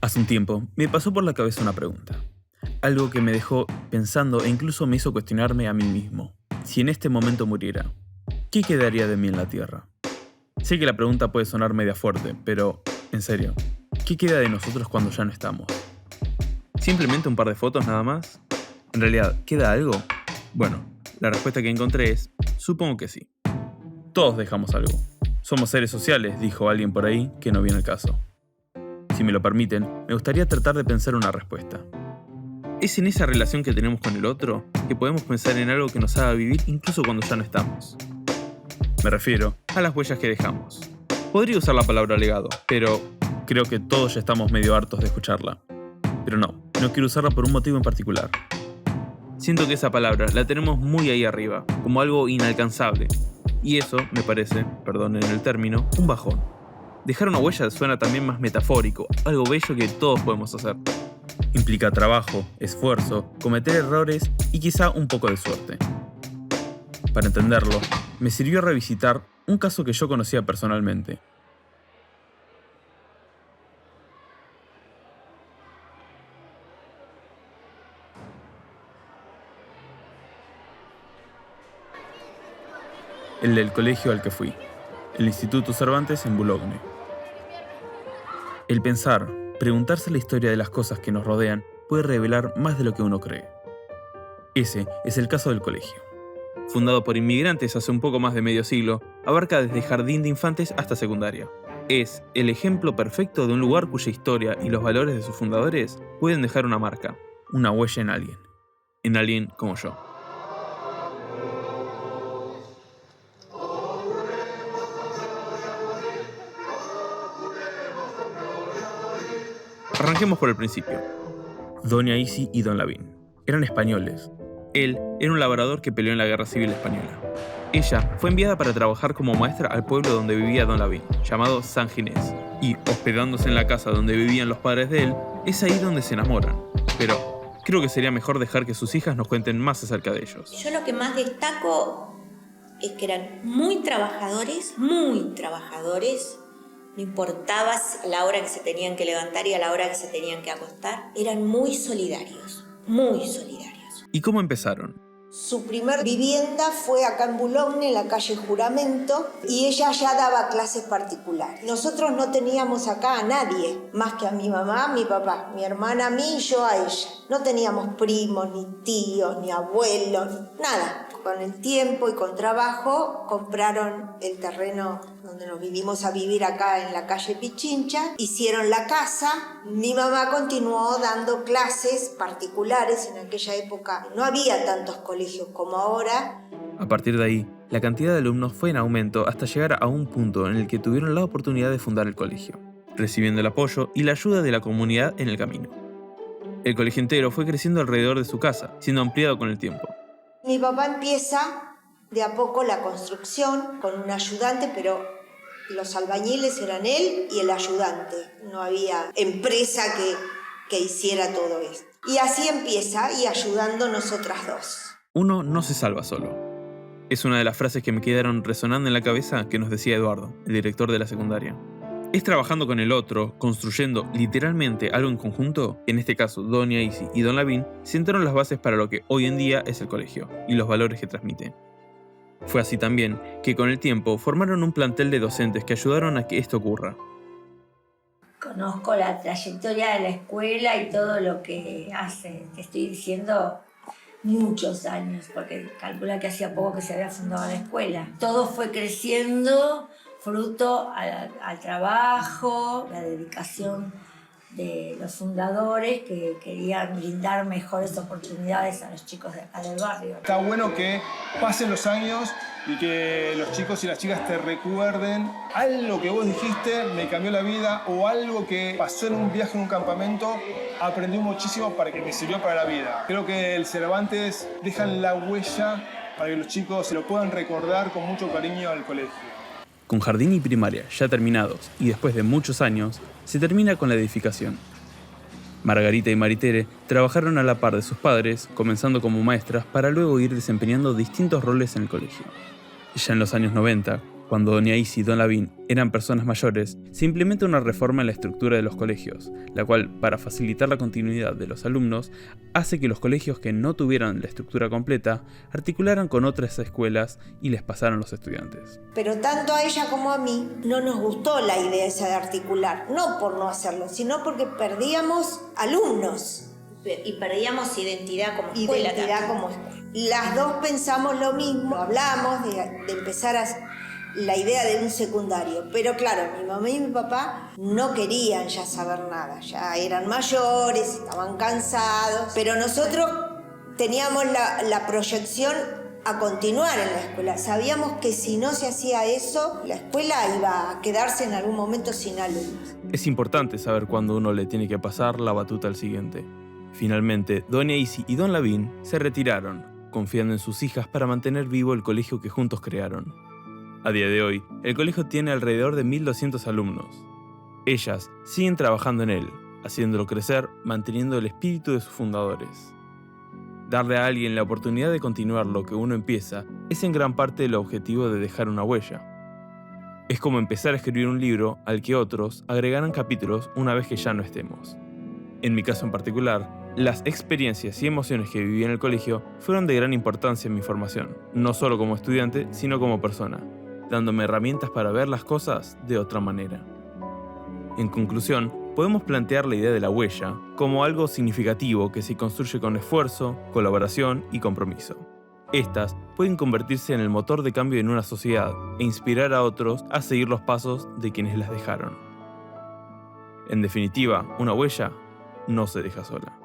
Hace un tiempo me pasó por la cabeza una pregunta. Algo que me dejó pensando e incluso me hizo cuestionarme a mí mismo. Si en este momento muriera, ¿qué quedaría de mí en la Tierra? Sé que la pregunta puede sonar media fuerte, pero, en serio, ¿qué queda de nosotros cuando ya no estamos? ¿Simplemente un par de fotos nada más? ¿En realidad queda algo? Bueno, la respuesta que encontré es, supongo que sí. Todos dejamos algo. Somos seres sociales, dijo alguien por ahí que no viene al caso. Si me lo permiten, me gustaría tratar de pensar una respuesta. ¿Es en esa relación que tenemos con el otro que podemos pensar en algo que nos haga vivir incluso cuando ya no estamos? Me refiero a las huellas que dejamos. Podría usar la palabra legado, pero creo que todos ya estamos medio hartos de escucharla. Pero no quiero usarla por un motivo en particular. Siento que esa palabra la tenemos muy ahí arriba, como algo inalcanzable. Y eso me parece, perdonen el término, un bajón. Dejar una huella suena también más metafórico, algo bello que todos podemos hacer. Implica trabajo, esfuerzo, cometer errores y quizá un poco de suerte. Para entenderlo, me sirvió revisitar un caso que yo conocía personalmente. El del colegio al que fui, el Instituto Cervantes en Boulogne. El pensar, preguntarse la historia de las cosas que nos rodean puede revelar más de lo que uno cree. Ese es el caso del colegio. Fundado por inmigrantes hace un poco más de medio siglo, abarca desde jardín de infantes hasta secundaria. Es el ejemplo perfecto de un lugar cuya historia y los valores de sus fundadores pueden dejar una marca, una huella en alguien como yo. Arranquemos por el principio. Doña Isi y Don Lavín eran españoles. Él era un labrador que peleó en la Guerra Civil Española. Ella fue enviada para trabajar como maestra al pueblo donde vivía Don Lavín, llamado San Ginés. Y, hospedándose en la casa donde vivían los padres de él, es ahí donde se enamoran. Pero creo que sería mejor dejar que sus hijas nos cuenten más acerca de ellos. Yo lo que más destaco es que eran muy trabajadores. No importaba la hora que se tenían que levantar y a la hora que se tenían que acostar. Eran muy solidarios. ¿Y cómo empezaron? Su primer vivienda fue acá en Boulogne, en la calle Juramento, y ella ya daba clases particulares. Nosotros no teníamos acá a nadie, más que a mi mamá, a mi papá, mi hermana a mí y yo a ella. No teníamos primos, ni tíos, ni abuelos, nada. Con el tiempo y con trabajo compraron el terreno donde nos vinimos a vivir acá en la calle Pichincha, hicieron la casa. Mi mamá continuó dando clases particulares. En aquella época no había tantos colegios como ahora. A partir de ahí, la cantidad de alumnos fue en aumento hasta llegar a un punto en el que tuvieron la oportunidad de fundar el colegio, recibiendo el apoyo y la ayuda de la comunidad en el camino. El colegio entero fue creciendo alrededor de su casa, siendo ampliado con el tiempo. Mi papá empieza de a poco la construcción con un ayudante, pero los albañiles eran él y el ayudante. No había empresa que hiciera todo esto. Y así empieza, y ayudando nosotras dos. Uno no se salva solo. Es una de las frases que me quedaron resonando en la cabeza que nos decía Eduardo, el director de la secundaria. Es trabajando con el otro, construyendo literalmente algo en conjunto, en este caso Doña Isi y Don Lavín, sentaron las bases para lo que hoy en día es el colegio y los valores que transmite. Fue así también que con el tiempo formaron un plantel de docentes que ayudaron a que esto ocurra. Conozco la trayectoria de la escuela y todo lo que hace, te estoy diciendo, muchos años, porque calcula que hacía poco que se había fundado la escuela. Todo fue creciendo fruto al trabajo, la dedicación de los fundadores que querían brindar mejores oportunidades a los chicos de acá del barrio. Está bueno que pasen los años y que los chicos y las chicas te recuerden algo que vos dijiste, me cambió la vida, o algo que pasó en un viaje, en un campamento, aprendí muchísimo para que me sirvió para la vida. Creo que el Cervantes dejan la huella para que los chicos se lo puedan recordar con mucho cariño al colegio. Con jardín y primaria ya terminados y después de muchos años, se termina con la edificación. Margarita y Maritere trabajaron a la par de sus padres, comenzando como maestras para luego ir desempeñando distintos roles en el colegio. Ya en los años 90, Cuando doña Isi y don Lavín eran personas mayores, se implementa una reforma en la estructura de los colegios, la cual, para facilitar la continuidad de los alumnos, hace que los colegios que no tuvieran la estructura completa articularan con otras escuelas y les pasaran los estudiantes. Pero tanto a ella como a mí no nos gustó la idea esa de articular, no por no hacerlo, sino porque perdíamos alumnos. Y perdíamos identidad como escuela. Identidad como escuela. Las dos pensamos lo mismo, hablamos de empezar la idea de un secundario, pero claro, mi mamá y mi papá no querían ya saber nada, ya eran mayores, estaban cansados, pero nosotros teníamos la proyección a continuar en la escuela. Sabíamos que si no se hacía eso, la escuela iba a quedarse en algún momento sin alumnos. Es importante saber cuándo uno le tiene que pasar la batuta al siguiente. Finalmente, doña Isi y don Lavín se retiraron, confiando en sus hijas para mantener vivo el colegio que juntos crearon. A día de hoy, el colegio tiene alrededor de 1.200 alumnos. Ellas siguen trabajando en él, haciéndolo crecer, manteniendo el espíritu de sus fundadores. Darle a alguien la oportunidad de continuar lo que uno empieza es en gran parte el objetivo de dejar una huella. Es como empezar a escribir un libro al que otros agregarán capítulos una vez que ya no estemos. En mi caso en particular, las experiencias y emociones que viví en el colegio fueron de gran importancia en mi formación, no solo como estudiante, sino como persona, dándome herramientas para ver las cosas de otra manera. En conclusión, podemos plantear la idea de la huella como algo significativo que se construye con esfuerzo, colaboración y compromiso. Estas pueden convertirse en el motor de cambio en una sociedad e inspirar a otros a seguir los pasos de quienes las dejaron. En definitiva, una huella no se deja sola.